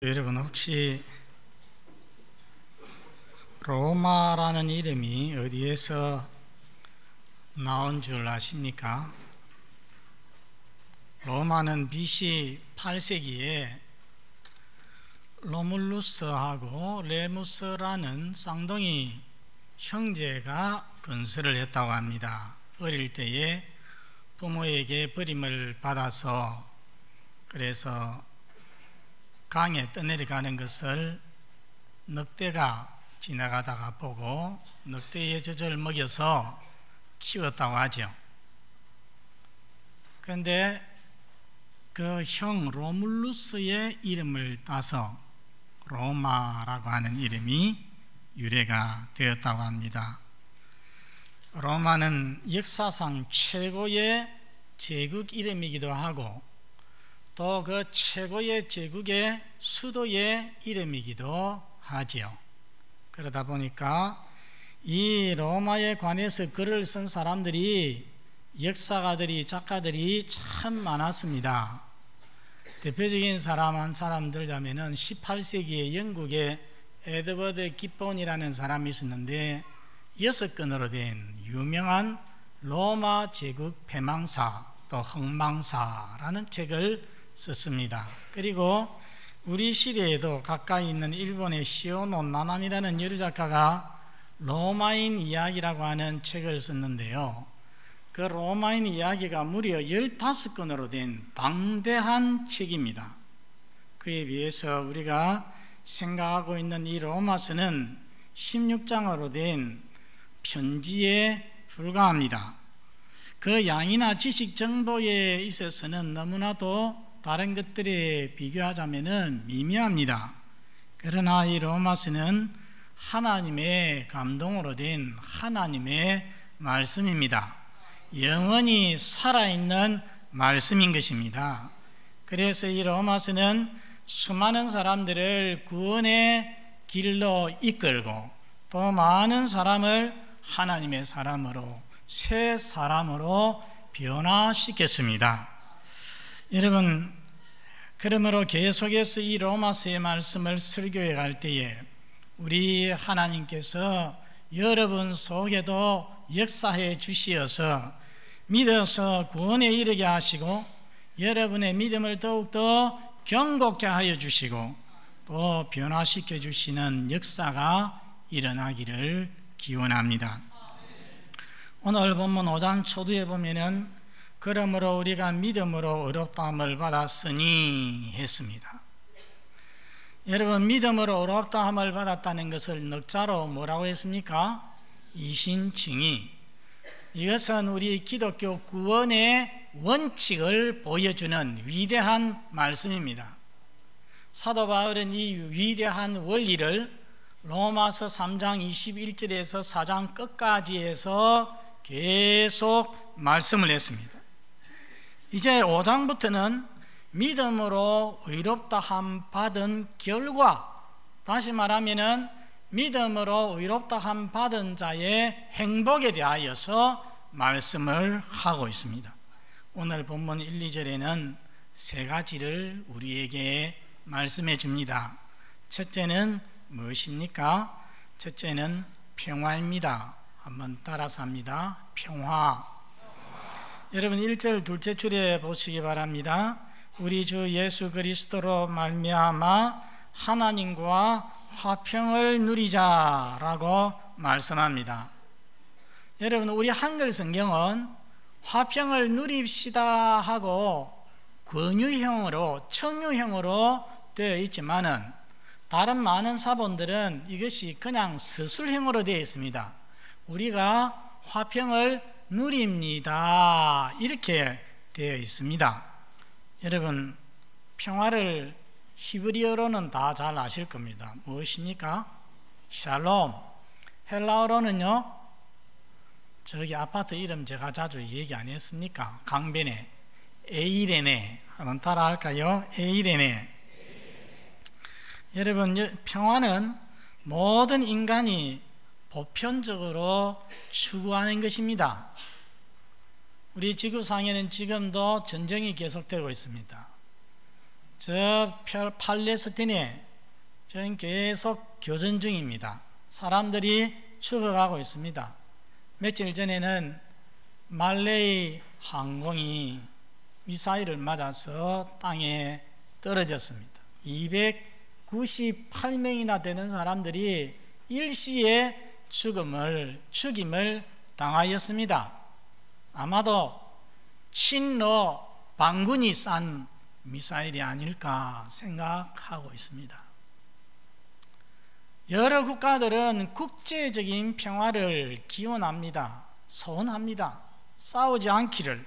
여러분, 혹시 로마라는 이름이 어디에서 나온 줄 아십니까? 로마는 BC 8세기에 로물루스하고 레무스라는 쌍둥이 형제가 건설을 했다고 합니다. 어릴 때에 부모에게 버림을 받아서 그래서 강에 떠내려가는 것을 늑대가 지나가다가 보고 늑대의 젖을 먹여서 키웠다고 하죠. 그런데 그 형 로물루스의 이름을 따서 로마라고 하는 이름이 유래가 되었다고 합니다. 로마는 역사상 최고의 제국 이름이기도 하고 또 그 최고의 제국의 수도의 이름이기도 하지요. 그러다 보니까 이 로마에 관해서 글을 쓴 사람들이, 역사가들이, 작가들이 참 많았습니다. 대표적인 사람 한 사람 들자면은 18세기에 영국의 에드워드 깃본이라는 사람이 있었는데 6권으로 된 유명한 로마 제국 패망사 또 흥망사라는 책을 썼습니다. 그리고 우리 시대에도 가까이 있는 일본의 시오노 나나미라는 여류 작가가 로마인 이야기라고 하는 책을 썼는데요. 그 로마인 이야기가 무려 15권으로 된 방대한 책입니다. 그에 비해서 우리가 생각하고 있는 이 로마서는 16장으로 된 편지에 불과합니다. 그 양이나 지식 정보에 있어서는 너무나도 다른 것들에 비교하자면 미미합니다. 그러나 이 로마서는 하나님의 감동으로 된 하나님의 말씀입니다. 영원히 살아있는 말씀인 것입니다. 그래서 이 로마서는 수많은 사람들을 구원의 길로 이끌고 또 많은 사람을 하나님의 사람으로, 새 사람으로 변화시켰습니다. 여러분, 그러므로 계속해서 이 로마서의 말씀을 설교해 갈 때에 우리 하나님께서 여러분 속에도 역사해 주시어서 믿어서 구원에 이르게 하시고 여러분의 믿음을 더욱더 견고케 하여 주시고 또 변화시켜 주시는 역사가 일어나기를 기원합니다. 오늘 본문 5장 초두에 보면은 그러므로 우리가 믿음으로 의롭다함을 받았으니 했습니다. 여러분, 믿음으로 의롭다함을 받았다는 것을 넉자로 뭐라고 했습니까? 이신칭의. 이것은 우리 기독교 구원의 원칙을 보여주는 위대한 말씀입니다. 사도 바울은 이 위대한 원리를 로마서 3장 21절에서 4장 끝까지 해서 계속 말씀을 했습니다. 이제 5장부터는 믿음으로 의롭다함 받은 결과, 다시 말하면은 믿음으로 의롭다함 받은 자의 행복에 대하여서 말씀을 하고 있습니다. 오늘 본문 1, 2절에는 세 가지를 우리에게 말씀해 줍니다. 첫째는 무엇입니까? 첫째는 평화입니다. 한번 따라서 합니다. 평화. 여러분, 1절 둘째 줄에 보시기 바랍니다. 우리 주 예수 그리스도로 말미암아 하나님과 화평을 누리자라고 말씀합니다. 여러분, 우리 한글 성경은 화평을 누립시다 하고 권유형으로, 청유형으로 되어 있지만은 다른 많은 사본들은 이것이 그냥 서술형으로 되어 있습니다. 우리가 화평을 누립니다, 이렇게 되어 있습니다. 여러분, 평화를 히브리어로는 다 잘 아실 겁니다. 무엇입니까? 샬롬. 헬라어로는요, 저기 아파트 이름 제가 자주 얘기 안 했습니까? 강변에 에이레네. 한번 따라 할까요? 에이레네. 여러분, 평화는 모든 인간이 보편적으로 추구하는 것입니다. 우리 지구상에는 지금도 전쟁이 계속되고 있습니다. 저 팔레스틴에 저는 계속 교전 중입니다. 사람들이 죽어가고 있습니다. 며칠 전에는 말레이 항공이 미사일을 맞아서 땅에 떨어졌습니다. 298명이나 되는 사람들이 일시에 죽임을 당하였습니다. 아마도 친러 반군이 싼 미사일이 아닐까 생각하고 있습니다. 여러 국가들은 국제적인 평화를 기원합니다. 소원합니다. 싸우지 않기를.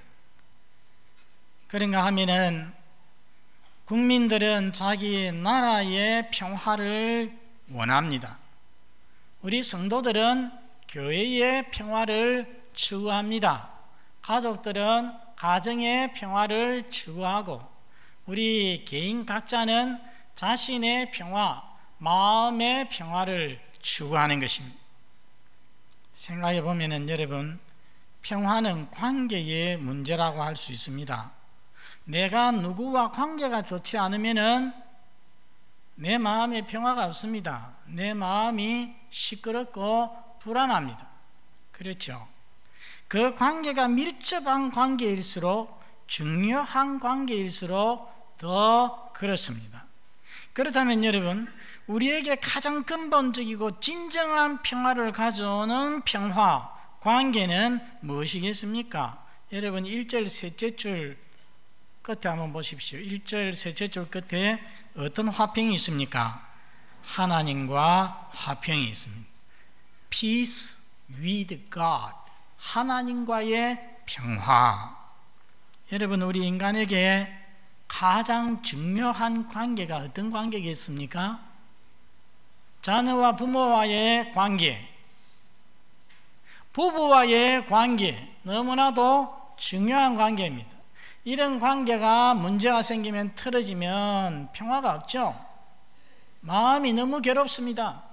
그런가 하면은 국민들은 자기 나라의 평화를 원합니다. 우리 성도들은 교회의 평화를 추구합니다. 가족들은 가정의 평화를 추구하고 우리 개인 각자는 자신의 평화, 마음의 평화를 추구하는 것입니다. 생각해 보면은 여러분, 평화는 관계의 문제라고 할 수 있습니다. 내가 누구와 관계가 좋지 않으면은 내 마음에 평화가 없습니다. 내 마음이 시끄럽고 불안합니다. 그렇죠? 그 관계가 밀접한 관계일수록, 중요한 관계일수록 더 그렇습니다. 그렇다면 여러분, 우리에게 가장 근본적이고 진정한 평화를 가져오는 평화 관계는 무엇이겠습니까? 여러분 1절 셋째 줄 끝에 한번 보십시오. 1절 셋째 줄 끝에 어떤 화평이 있습니까? 하나님과 화평이 있습니다. Peace with God. 하나님과의 평화. 여러분, 우리 인간에게 가장 중요한 관계가 어떤 관계겠습니까? 자녀와 부모와의 관계, 부부와의 관계, 너무나도 중요한 관계입니다. 이런 관계가 문제가 생기면, 틀어지면 평화가 없죠. 마음이 너무 괴롭습니다.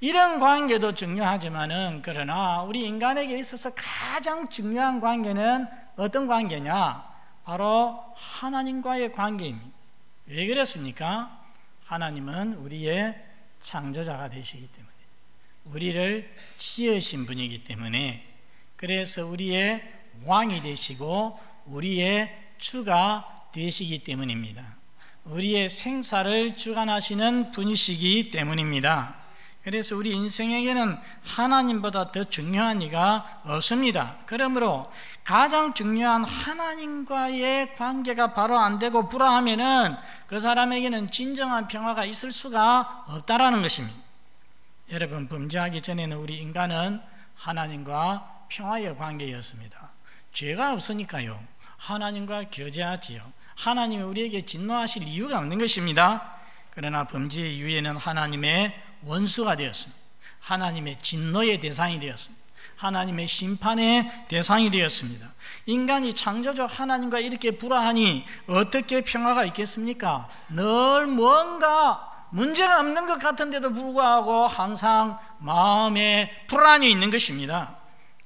이런 관계도 중요하지만은, 그러나 우리 인간에게 있어서 가장 중요한 관계는 어떤 관계냐? 바로 하나님과의 관계입니다. 왜 그렇습니까? 하나님은 우리의 창조자가 되시기 때문에, 우리를 지으신 분이기 때문에, 그래서 우리의 왕이 되시고 우리의 주가 되시기 때문입니다. 우리의 생사를 주관하시는 분이시기 때문입니다. 그래서 우리 인생에게는 하나님보다 더 중요한 이가 없습니다. 그러므로 가장 중요한 하나님과의 관계가 바로 안 되고 불화하면은 그 사람에게는 진정한 평화가 있을 수가 없다라는 것입니다. 여러분, 범죄하기 전에는 우리 인간은 하나님과 평화의 관계였습니다. 죄가 없으니까요, 하나님과 교제하지요. 하나님이 우리에게 진노하실 이유가 없는 것입니다. 그러나 범죄 이후에는 하나님의 원수가 되었습니다. 하나님의 진노의 대상이 되었습니다. 하나님의 심판의 대상이 되었습니다. 인간이 창조적 하나님과 이렇게 불화하니 어떻게 평화가 있겠습니까? 늘 뭔가 문제가 없는 것 같은데도 불구하고 항상 마음에 불안이 있는 것입니다.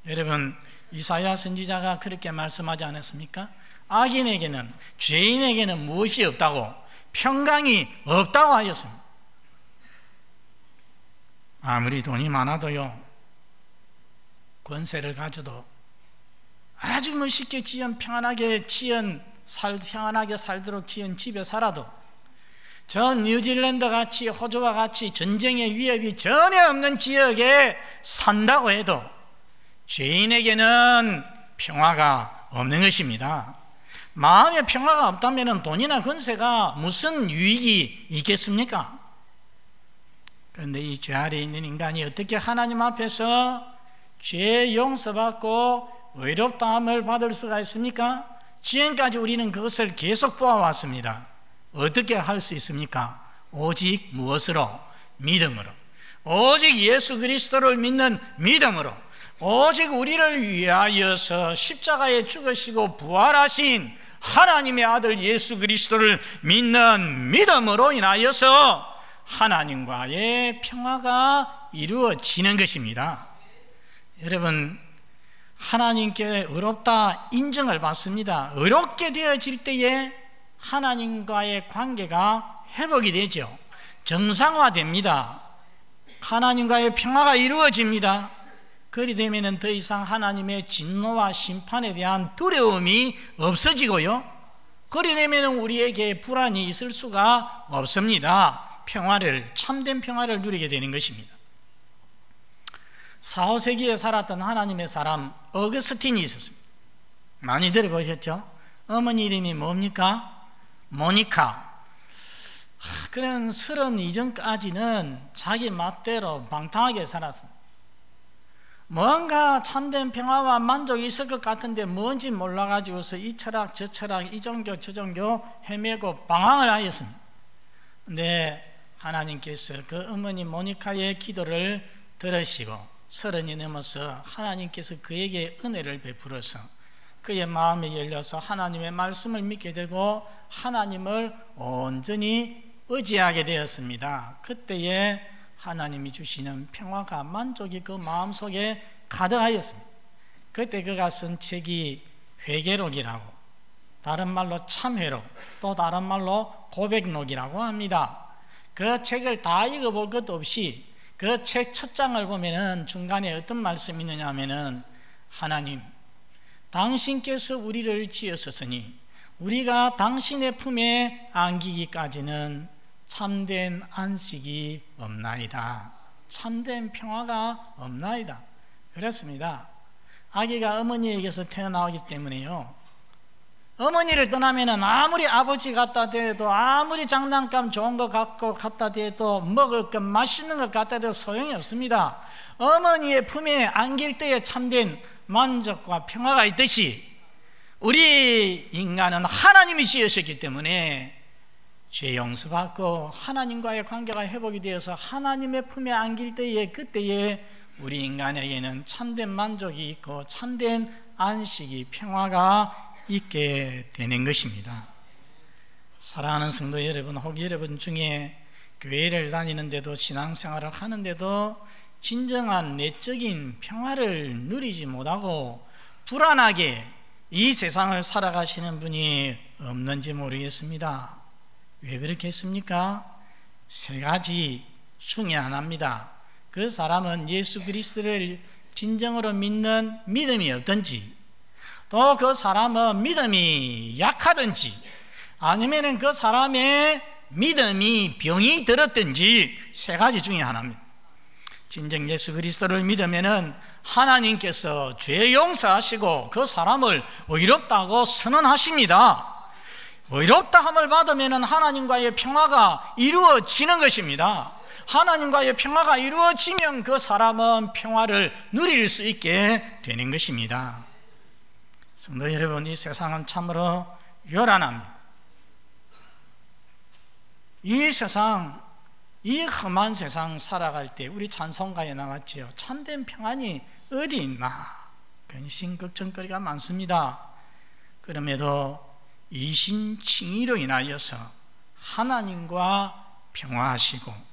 여러분, 이사야 선지자가 그렇게 말씀하지 않았습니까? 악인에게는, 죄인에게는 무엇이 없다고? 평강이 없다고 하였습니다. 아무리 돈이 많아도요, 권세를 가져도 아주 멋있게 평안하게 살도록 지은 집에 살아도, 저 뉴질랜드 같이, 호주와 같이 전쟁의 위협이 전혀 없는 지역에 산다고 해도 죄인에게는 평화가 없는 것입니다. 마음에 평화가 없다면 돈이나 권세가 무슨 유익이 있겠습니까? 그런데 이 죄 아래에 있는 인간이 어떻게 하나님 앞에서 죄 용서받고 의롭다함을 받을 수가 있습니까? 지금까지 우리는 그것을 계속 보아왔습니다. 어떻게 할 수 있습니까? 오직 무엇으로? 믿음으로. 오직 예수 그리스도를 믿는 믿음으로, 오직 우리를 위하여서 십자가에 죽으시고 부활하신 하나님의 아들 예수 그리스도를 믿는 믿음으로 인하여서 하나님과의 평화가 이루어지는 것입니다. 여러분, 하나님께 의롭다 인정을 받습니다. 의롭게 되어질 때에 하나님과의 관계가 회복이 되죠. 정상화됩니다. 하나님과의 평화가 이루어집니다. 그리 되면 더 이상 하나님의 진노와 심판에 대한 두려움이 없어지고요, 그리 되면 우리에게 불안이 있을 수가 없습니다. 참된 평화를 누리게 되는 것입니다. 4, 5세기에 살았던 하나님의 사람 어거스틴이 있었습니다. 많이 들어보셨죠? 어머니 이름이 뭡니까? 모니카. 그는 30 이전까지는 자기 맛대로 방탕하게 살았습니다. 뭔가 참된 평화와 만족이 있을 것 같은데 뭔지 몰라가지고서 이 철학 저 철학 이 종교 저 종교 헤매고 방황을 하였습니다. 근데 하나님께서 그 어머니 모니카의 기도를 들으시고 30이 넘어서 하나님께서 그에게 은혜를 베풀어서 그의 마음이 열려서 하나님의 말씀을 믿게 되고 하나님을 온전히 의지하게 되었습니다. 그때에 하나님이 주시는 평화가 만족이 그 마음속에 가득하였습니다. 그때 그가 쓴 책이 회개록이라고, 다른 말로 참회록, 또 다른 말로 고백록이라고 합니다. 그 책을 다 읽어볼 것도 없이 그 책 첫 장을 보면은 중간에 어떤 말씀이 있느냐 하면은, 하나님, 당신께서 우리를 지으셨으니 우리가 당신의 품에 안기기까지는 참된 안식이 없나이다. 참된 평화가 없나이다. 그렇습니다. 아기가 어머니에게서 태어나오기 때문에요, 어머니를 떠나면은 아무리 아버지 갖다 대도, 아무리 장난감 좋은 거 갖다 대도, 먹을 것 맛있는 것 갖다 대도 소용이 없습니다. 어머니의 품에 안길 때에 참된 만족과 평화가 있듯이 우리 인간은 하나님이 지으셨기 때문에 죄 용서받고 하나님과의 관계가 회복이 되어서 하나님의 품에 안길 때에, 그때에 우리 인간에게는 참된 만족이 있고 참된 안식이, 평화가 있게 되는 것입니다. 사랑하는 성도 여러분, 혹 여러분 중에 교회를 다니는데도 신앙생활을 하는데도 진정한 내적인 평화를 누리지 못하고 불안하게 이 세상을 살아가시는 분이 없는지 모르겠습니다. 왜 그렇겠습니까? 3가지 중에 하나입니다. 그 사람은 예수 그리스도를 진정으로 믿는 믿음이 없든지, 또 그 사람은 믿음이 약하든지, 아니면 그 사람의 믿음이 병이 들었든지 3가지 중에 하나입니다. 진정 예수 그리스도를 믿으면은 하나님께서 죄 용서하시고 그 사람을 의롭다고 선언하십니다. 의롭다 함을 받으면 하나님과의 평화가 이루어지는 것입니다. 하나님과의 평화가 이루어지면 그 사람은 평화를 누릴 수 있게 되는 것입니다. 성도 여러분, 이 세상은 참으로 요란합니다. 이 세상, 이 험한 세상 살아갈 때 우리 찬송가에 나왔지요. 참된 평안이 어디 있나? 근심 걱정거리가 많습니다. 그럼에도 이신칭의로 인하여서 하나님과 평화하시고,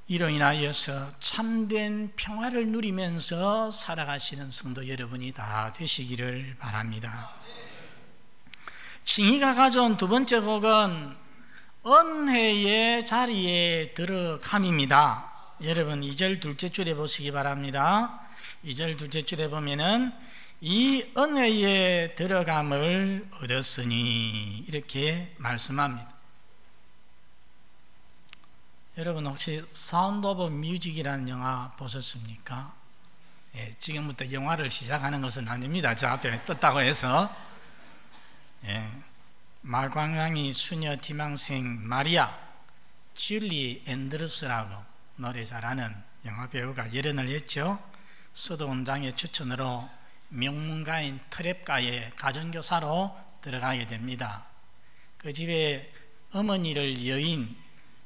이로 인하여서 참된 평화를 누리면서 살아가시는 성도 여러분이 다 되시기를 바랍니다. 칭의가 가져온 2번째 복은 은혜의 자리에 들어감입니다. 여러분 2절 둘째 줄에 보시기 바랍니다. 2절 둘째 줄에 보면은 이 은혜에 들어감을 얻었으니 이렇게 말씀합니다. 여러분 혹시 사운드 오브 뮤직이라는 영화 보셨습니까? 예, 지금부터 영화를 시작하는 것은 아닙니다. 저 앞에 떴다고 해서. 예, 말광양이 수녀 팀망생 마리아 줄리 앤드루스라고 노래 잘하는 영화 배우가 열연을 했죠. 서도 원장의 추천으로 명문가인 트랩가의 가정교사로 들어가게 됩니다. 그 집에 어머니를 여인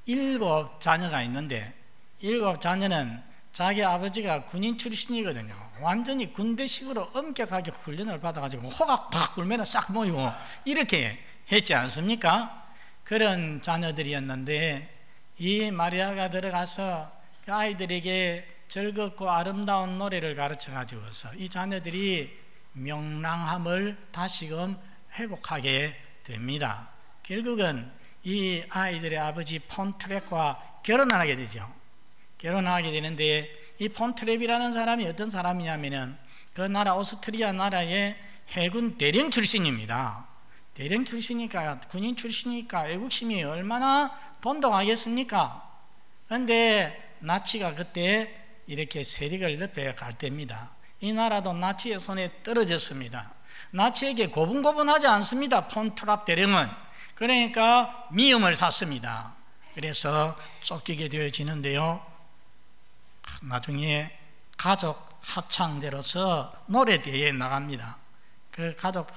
7 자녀가 있는데 7 자녀는 자기 아버지가 군인 출신이거든요. 완전히 군대식으로 엄격하게 훈련을 받아가지고 호각 팍 불면 싹 모이고 이렇게 했지 않습니까? 그런 자녀들이었는데 이 마리아가 들어가서 그 아이들에게 즐겁고 아름다운 노래를 가르쳐 가지고서 이 자녀들이 명랑함을 다시금 회복하게 됩니다. 결국은 이 아이들의 아버지 폰트랩과 결혼을 하게 되죠. 결혼하게 되는데 이 폰트랩이라는 사람이 어떤 사람이냐면은 그 나라 오스트리아 나라의 해군 대령 출신입니다. 대령 출신이니까, 군인 출신이니까 애국심이 얼마나 돈독하겠습니까? 그런데 나치가 그때 이렇게 세력을 넓혀갈 때입니다. 이 나라도 나치의 손에 떨어졌습니다. 나치에게 고분고분하지 않습니다. 폰트랍 대령은. 그러니까 미움을 샀습니다. 그래서 쫓기게 되어지는데요, 나중에 가족 합창대로서 노래대회에 나갑니다. 그 가족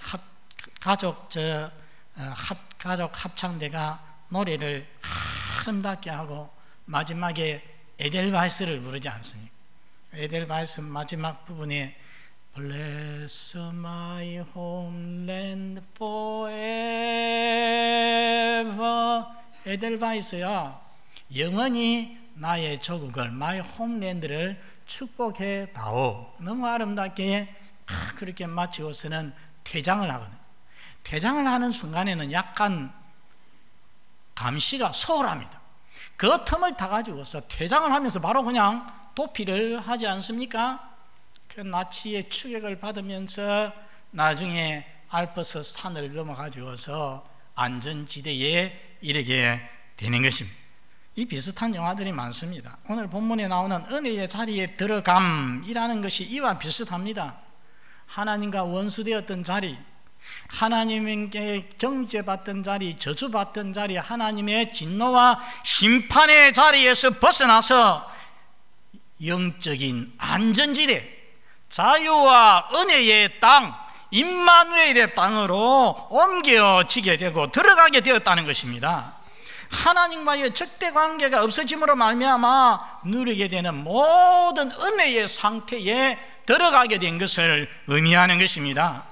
합창대가 노래를 아름답게 하고 마지막에 에델바이스를 부르지 않습니까? 에델바이스 마지막 부분에 Bless my homeland forever, 에델바이스야, 영원히 나의 조국을, my homeland를 축복해 다오. 너무 아름답게 그렇게 마치고서는 퇴장을 하거든요. 퇴장을 하는 순간에는 약간 감시가 소홀합니다. 그 틈을 타가지고서 퇴장을 하면서 바로 그냥 도피를 하지 않습니까? 그 나치의 추격을 받으면서 나중에 알프스 산을 넘어가지고서 안전지대에 이르게 되는 것입니다. 이 비슷한 영화들이 많습니다. 오늘 본문에 나오는 은혜의 자리에 들어감이라는 것이 이와 비슷합니다. 하나님과 원수되었던 자리, 하나님께 정죄받던 자리, 저주받던 자리, 하나님의 진노와 심판의 자리에서 벗어나서 영적인 안전지대, 자유와 은혜의 땅, 임마누엘의 땅으로 옮겨지게 되고 들어가게 되었다는 것입니다. 하나님과의 적대 관계가 없어짐으로 말미암아 누리게 되는 모든 은혜의 상태에 들어가게 된 것을 의미하는 것입니다.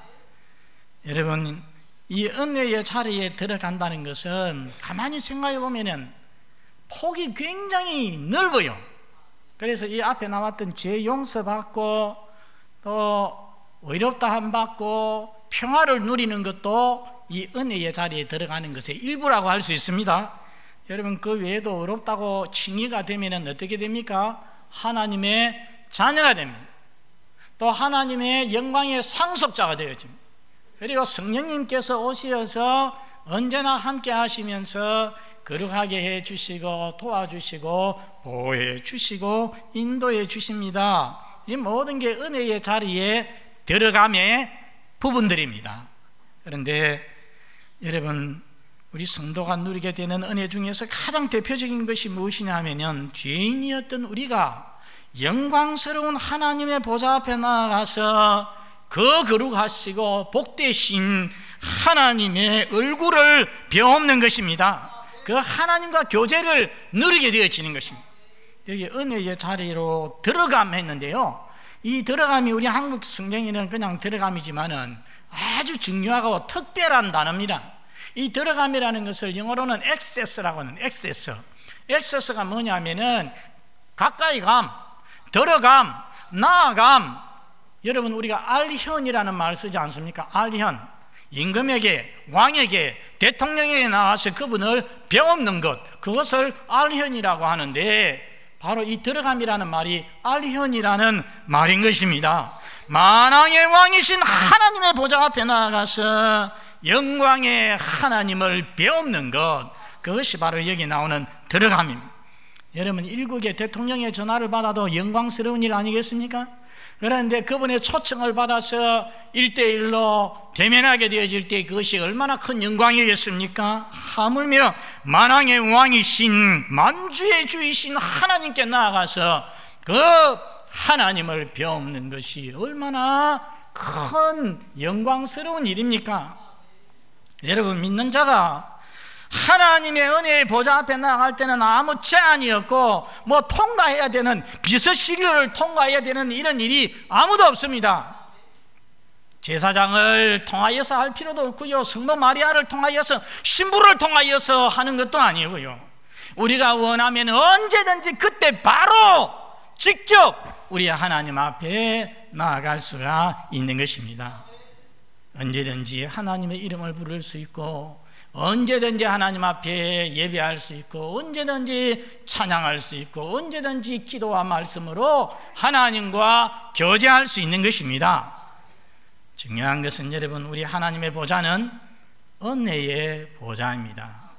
여러분, 이 은혜의 자리에 들어간다는 것은 가만히 생각해 보면은 폭이 굉장히 넓어요. 그래서 이 앞에 나왔던 죄 용서받고 또 의롭다함 받고 평화를 누리는 것도 이 은혜의 자리에 들어가는 것의 일부라고 할 수 있습니다. 여러분, 그 외에도 의롭다고 칭의가 되면 어떻게 됩니까? 하나님의 자녀가 됩니다. 또 하나님의 영광의 상속자가 되어집니다. 그리고 성령님께서 오셔서 언제나 함께 하시면서 거룩하게 해 주시고 도와주시고 보호해 주시고 인도해 주십니다. 이 모든 게 은혜의 자리에 들어감의 부분들입니다. 그런데 여러분, 우리 성도가 누리게 되는 은혜 중에서 가장 대표적인 것이 무엇이냐 하면 죄인이었던 우리가 영광스러운 하나님의 보좌 앞에 나아가서 그 거룩하시고 복되신 하나님의 얼굴을 배우는 것입니다. 그 하나님과 교제를 누리게 되어지는 것입니다. 여기 은혜의 자리로 들어감 했는데요, 이 들어감이 우리 한국 성경에는 그냥 들어감이지만은 아주 중요하고 특별한 단어입니다. 이 들어감이라는 것을 영어로는 access라고 하는 access가 뭐냐면은 가까이 감, 들어감, 나아감. 여러분, 우리가 알현이라는 말을 쓰지 않습니까? 알현, 임금에게, 왕에게, 대통령에게 나와서 그분을 배우는 것, 그것을 알현이라고 하는데 바로 이 들어감이라는 말이 알현이라는 말인 것입니다. 만왕의 왕이신 하나님의 보좌 앞에 나아가서 영광의 하나님을 배우는 것, 그것이 바로 여기 나오는 들어감입니다. 여러분, 일국의 대통령의 전화를 받아도 영광스러운 일 아니겠습니까? 그런데 그분의 초청을 받아서 1대1로 대면하게 되어질 때 그것이 얼마나 큰 영광이겠습니까? 하물며 만왕의 왕이신 만주의 주이신 하나님께 나아가서 그 하나님을 배우는 것이 얼마나 큰 영광스러운 일입니까? 여러분, 믿는 자가 하나님의 은혜의 보좌 앞에 나아갈 때는 아무 제한이 없고 뭐 통과해야 되는, 비서시류를 통과해야 되는 이런 일이 아무도 없습니다. 제사장을 통하여서 할 필요도 없고요, 성모 마리아를 통하여서, 신부를 통하여서 하는 것도 아니고요, 우리가 원하면 언제든지 그때 바로 직접 우리 하나님 앞에 나아갈 수가 있는 것입니다. 언제든지 하나님의 이름을 부를 수 있고 언제든지 하나님 앞에 예배할 수 있고 언제든지 찬양할 수 있고 언제든지 기도와 말씀으로 하나님과 교제할 수 있는 것입니다. 중요한 것은 여러분, 우리 하나님의 보좌는 은혜의 보좌입니다.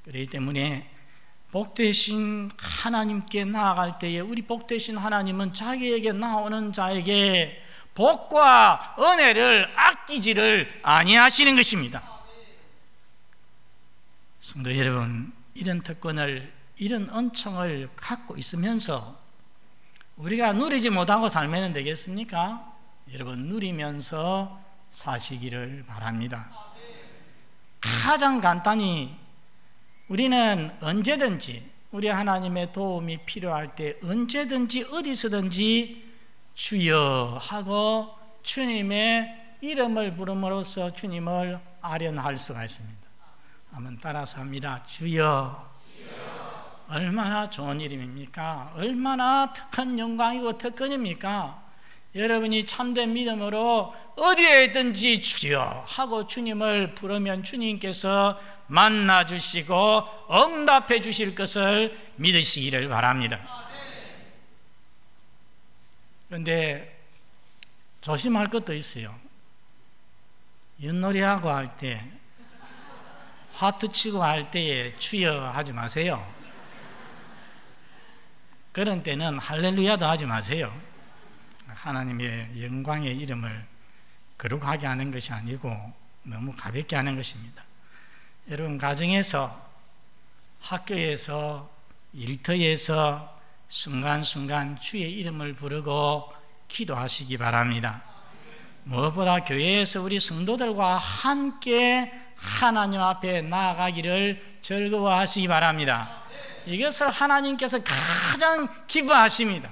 그렇기 때문에 복되신 하나님께 나아갈 때에 우리 복되신 하나님은 자기에게 나오는 자에게 복과 은혜를 아끼지를 아니하시는 것입니다. 성도 여러분, 이런 특권을, 이런 은총을 갖고 있으면서 우리가 누리지 못하고 살면 되겠습니까? 여러분, 누리면서 사시기를 바랍니다. 가장 간단히 우리는 언제든지 우리 하나님의 도움이 필요할 때 언제든지 어디서든지 주여 하고 주님의 이름을 부름으로써 주님을 아련할 수가 있습니다. 한번 따라서 합니다. 주여. 얼마나 좋은 이름입니까? 얼마나 특한 영광이고 특권입니까? 여러분이 참된 믿음으로 어디에 있든지 주여 하고 주님을 부르면 주님께서 만나주시고 응답해 주실 것을 믿으시기를 바랍니다. 그런데 조심할 것도 있어요. 윷놀이하고 할 때, 화투 치고 할 때에 주여 하지 마세요. 그런 때는 할렐루야도 하지 마세요. 하나님의 영광의 이름을 거룩하게 하는 것이 아니고 너무 가볍게 하는 것입니다. 여러분, 가정에서, 학교에서, 일터에서 순간순간 주의 이름을 부르고 기도하시기 바랍니다. 무엇보다 교회에서 우리 성도들과 함께 하나님 앞에 나아가기를 즐거워하시기 바랍니다. 이것을 하나님께서 가장 기뻐하십니다.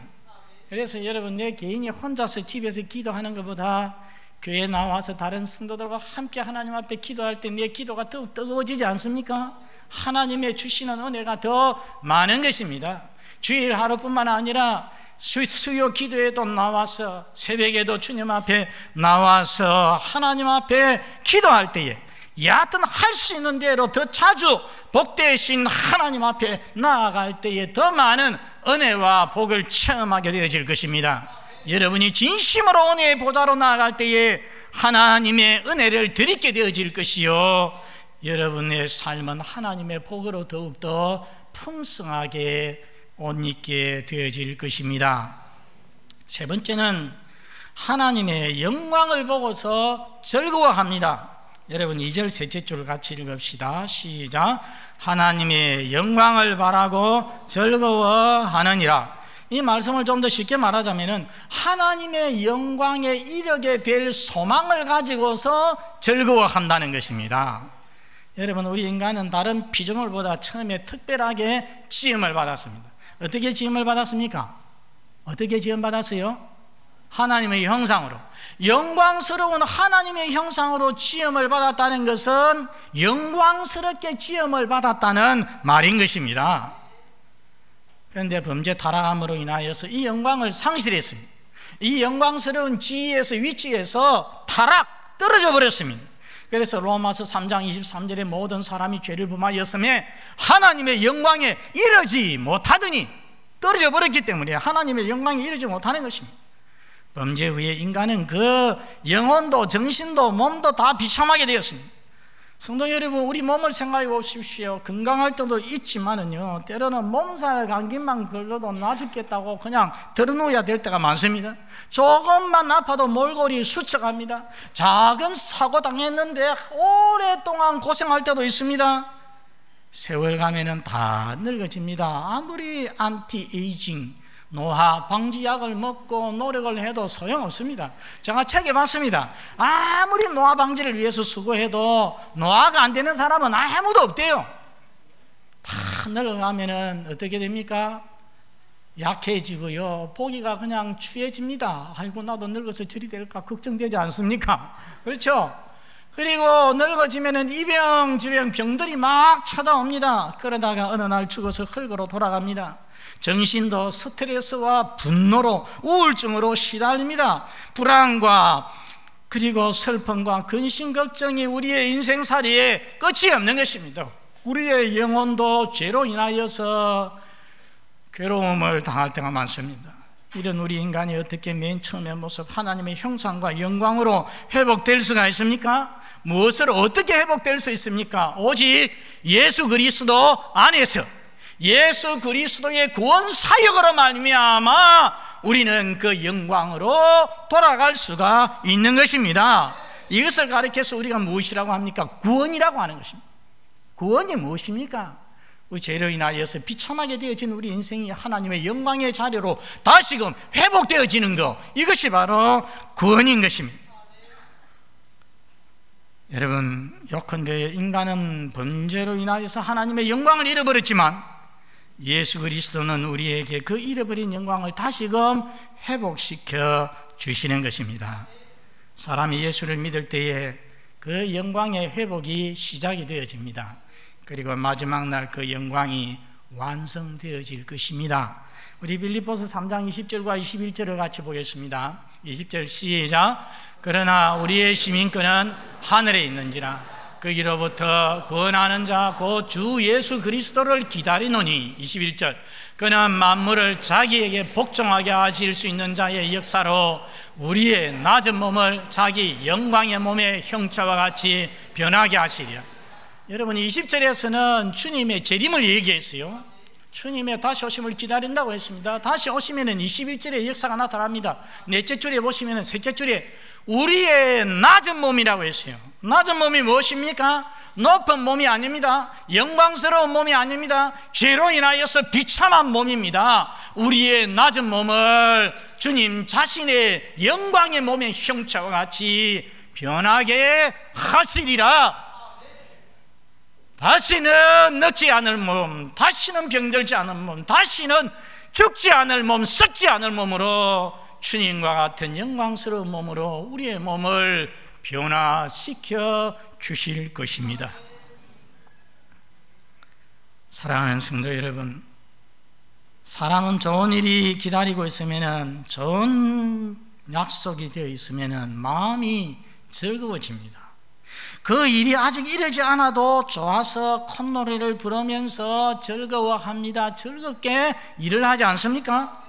그래서 여러분, 내 개인이 혼자서 집에서 기도하는 것보다 교회에 나와서 다른 성도들과 함께 하나님 앞에 기도할 때 내 기도가 더욱 뜨거워지지 않습니까? 하나님의 주시는 은혜가 더 많은 것입니다. 주일 하루뿐만 아니라 수요 기도에도 나와서, 새벽에도 주님 앞에 나와서 하나님 앞에 기도할 때에 여하튼 할 수 있는 대로 더 자주 복되신 하나님 앞에 나아갈 때에 더 많은 은혜와 복을 체험하게 되어질 것입니다. 여러분이 진심으로 은혜의 보좌로 나아갈 때에 하나님의 은혜를 드리게 되어질 것이요, 여러분의 삶은 하나님의 복으로 더욱더 풍성하게 옷 입게 되어질 것입니다. 세 번째는 하나님의 영광을 보고서 즐거워합니다. 여러분, 2절 셋째 줄 같이 읽읍시다. 시작. 하나님의 영광을 바라고 즐거워하느니라. 이 말씀을 좀 더 쉽게 말하자면 하나님의 영광에 이르게 될 소망을 가지고서 즐거워한다는 것입니다. 여러분, 우리 인간은 다른 피조물보다 처음에 특별하게 지음을 받았습니다. 어떻게 지음을 받았습니까? 어떻게 지음받았어요? 하나님의 형상으로, 영광스러운 하나님의 형상으로 지음을 받았다는 것은 영광스럽게 지음을 받았다는 말인 것입니다. 그런데 범죄 타락함으로 인하여서 이 영광을 상실했습니다. 이 영광스러운 지위에서, 위치에서 떨어져 버렸습니다. 그래서 로마서 3장 23절에 모든 사람이 죄를 범하였음에 하나님의 영광에 이르지 못하더니, 떨어져 버렸기 때문에 하나님의 영광에 이르지 못하는 것입니다. 범죄 후에 인간은 그 영혼도 정신도 몸도 다 비참하게 되었습니다. 성도 여러분, 우리 몸을 생각해 보십시오. 건강할 때도 있지만은요, 때로는 몸살 감기만 걸려도 나 죽겠다고 그냥 들어누워야 될 때가 많습니다. 조금만 아파도 몰골이 수척합니다. 작은 사고 당했는데 오랫동안 고생할 때도 있습니다. 세월 가면은 다 늙어집니다. 아무리 안티에이징, 노화 방지약을 먹고 노력을 해도 소용없습니다. 제가 책에 봤습니다. 아무리 노화 방지를 위해서 수고해도 노화가 안 되는 사람은 아무도 없대요. 다 늙어가면은 어떻게 됩니까? 약해지고요, 보기가 그냥 추해집니다. 아이고, 나도 늙어서 저리 될까 걱정되지 않습니까? 그렇죠? 그리고 늙어지면은 이병지병 병들이 막 찾아옵니다. 그러다가 어느 날 죽어서 흙으로 돌아갑니다. 정신도 스트레스와 분노로, 우울증으로 시달립니다. 불안과 그리고 슬픔과 근심 걱정이 우리의 인생살이에 끝이 없는 것입니다. 우리의 영혼도 죄로 인하여서 괴로움을 당할 때가 많습니다. 이런 우리 인간이 어떻게 맨 처음의 모습 하나님의 형상과 영광으로 회복될 수가 있습니까? 무엇으로 어떻게 회복될 수 있습니까? 오직 예수 그리스도 안에서, 예수 그리스도의 구원 사역으로 말미암아 우리는 그 영광으로 돌아갈 수가 있는 것입니다. 이것을 가리켜서 우리가 무엇이라고 합니까? 구원이라고 하는 것입니다. 구원이 무엇입니까? 우리 죄로 인하여서 비참하게 되어진 우리 인생이 하나님의 영광의 자리로 다시금 회복되어지는 것, 이것이 바로 구원인 것입니다. 여러분, 요컨대 인간은 범죄로 인하여서 하나님의 영광을 잃어버렸지만 예수 그리스도는 우리에게 그 잃어버린 영광을 다시금 회복시켜 주시는 것입니다. 사람이 예수를 믿을 때에 그 영광의 회복이 시작이 되어집니다. 그리고 마지막 날 그 영광이 완성되어질 것입니다. 우리 빌립보서 3장 20절과 21절을 같이 보겠습니다. 20절 시작. 그러나 우리의 시민권은 하늘에 있는지라 거기로부터 구원하는 자 곧 주 예수 그리스도를 기다리노니. 21절. 그는 만물을 자기에게 복종하게 하실 수 있는 자의 역사로 우리의 낮은 몸을 자기 영광의 몸의 형체와 같이 변하게 하시리라. 여러분, 20절에서는 주님의 재림을 얘기했어요. 주님의 다시 오심을 기다린다고 했습니다. 다시 오시면은 21절에 역사가 나타납니다. 넷째 줄에 보시면은 셋째 줄에 우리의 낮은 몸이라고 했어요. 낮은 몸이 무엇입니까? 높은 몸이 아닙니다. 영광스러운 몸이 아닙니다. 죄로 인하여서 비참한 몸입니다. 우리의 낮은 몸을 주님 자신의 영광의 몸의 형체와 같이 변하게 하시리라. 다시는 늙지 않을 몸, 다시는 병들지 않은 몸, 다시는 죽지 않을 몸, 썩지 않을 몸으로 주님과 같은 영광스러운 몸으로 우리의 몸을 변화시켜 주실 것입니다. 사랑하는 성도 여러분, 사람은 좋은 일이 기다리고 있으면, 좋은 약속이 되어 있으면 마음이 즐거워집니다. 그 일이 아직 이르지 않아도 좋아서 콧노래를 부르면서 즐거워합니다. 즐겁게 일을 하지 않습니까?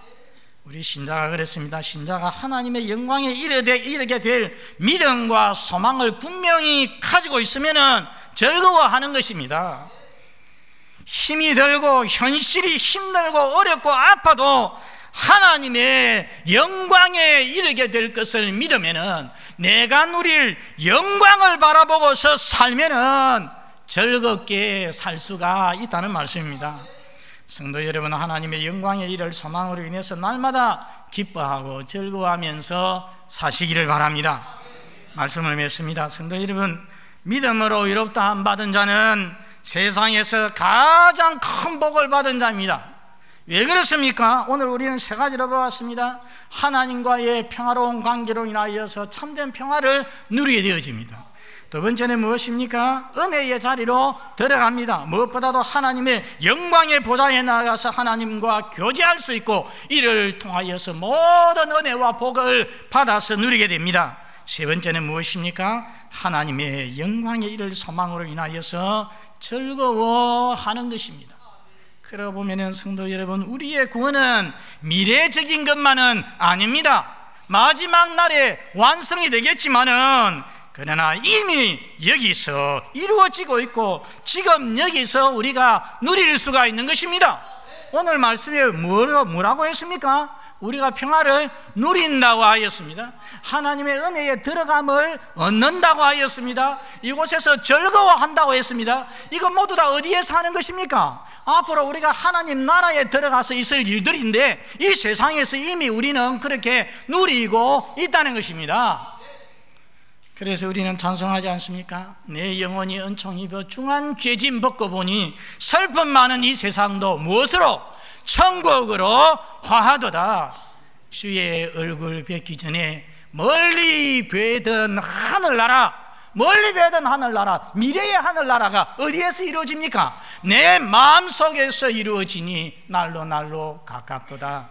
우리 신자가 그랬습니다. 신자가 하나님의 영광에 이르게 될 믿음과 소망을 분명히 가지고 있으면 즐거워하는 것입니다. 힘이 들고 현실이 힘들고 어렵고 아파도 하나님의 영광에 이르게 될 것을 믿으면은, 내가 누릴 영광을 바라보고서 살면은 즐겁게 살 수가 있다는 말씀입니다. 성도 여러분, 하나님의 영광에 이를 소망으로 인해서 날마다 기뻐하고 즐거워하면서 사시기를 바랍니다. 말씀을 맺습니다. 성도 여러분, 믿음으로 의롭다함 받은 자는 세상에서 가장 큰 복을 받은 자입니다. 왜 그렇습니까? 오늘 우리는 세 가지로 보았습니다. 하나님과의 평화로운 관계로 인하여서 참된 평화를 누리게 되어집니다. 두 번째는 무엇입니까? 은혜의 자리로 들어갑니다. 무엇보다도 하나님의 영광의 보좌에 나가서 하나님과 교제할 수 있고, 이를 통하여서 모든 은혜와 복을 받아서 누리게 됩니다. 세 번째는 무엇입니까? 하나님의 영광에 이를 소망으로 인하여서 즐거워하는 것입니다. 그러고 보면 성도 여러분, 우리의 구원은 미래적인 것만은 아닙니다. 마지막 날에 완성이 되겠지만은, 그러나 이미 여기서 이루어지고 있고 지금 여기서 우리가 누릴 수가 있는 것입니다. 오늘 말씀에 뭐라고 했습니까? 우리가 평화를 누린다고 하였습니다. 하나님의 은혜에 들어감을 얻는다고 하였습니다. 이곳에서 즐거워한다고 했습니다. 이거 모두 다 어디에서 하는 것입니까? 앞으로 우리가 하나님 나라에 들어가서 있을 일들인데, 이 세상에서 이미 우리는 그렇게 누리고 있다는 것입니다. 그래서 우리는 찬송하지 않습니까? 내 영혼이 은총 입어 중한 죄짐 벗고 보니 슬픔 많은 이 세상도 무엇으로? 천국으로 화하도다. 주의 얼굴 뵙기 전에 멀리 뵈던 하늘나라, 멀리 뵈던 하늘나라, 미래의 하늘나라가 어디에서 이루어집니까? 내 마음속에서 이루어지니 날로 날로 가깝도다.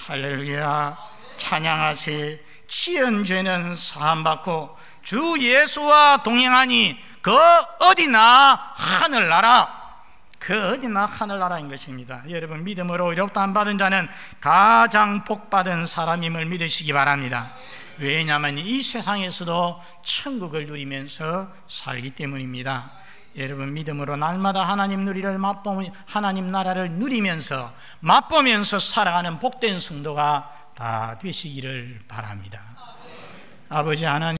할렐루야, 찬양하세. 지은 죄는 사함받고 주 예수와 동행하니 그 어디나 하늘나라, 그 어디나 하늘나라인 것입니다. 여러분, 믿음으로 의롭다함 받은 자는 가장 복받은 사람임을 믿으시기 바랍니다. 왜냐하면 이 세상에서도 천국을 누리면서 살기 때문입니다. 여러분, 믿음으로 날마다 하나님 누리를 맛보면, 하나님 나라를 누리면서 맛보면서 살아가는 복된 성도가 다 되시기를 바랍니다. 아버지 하나님,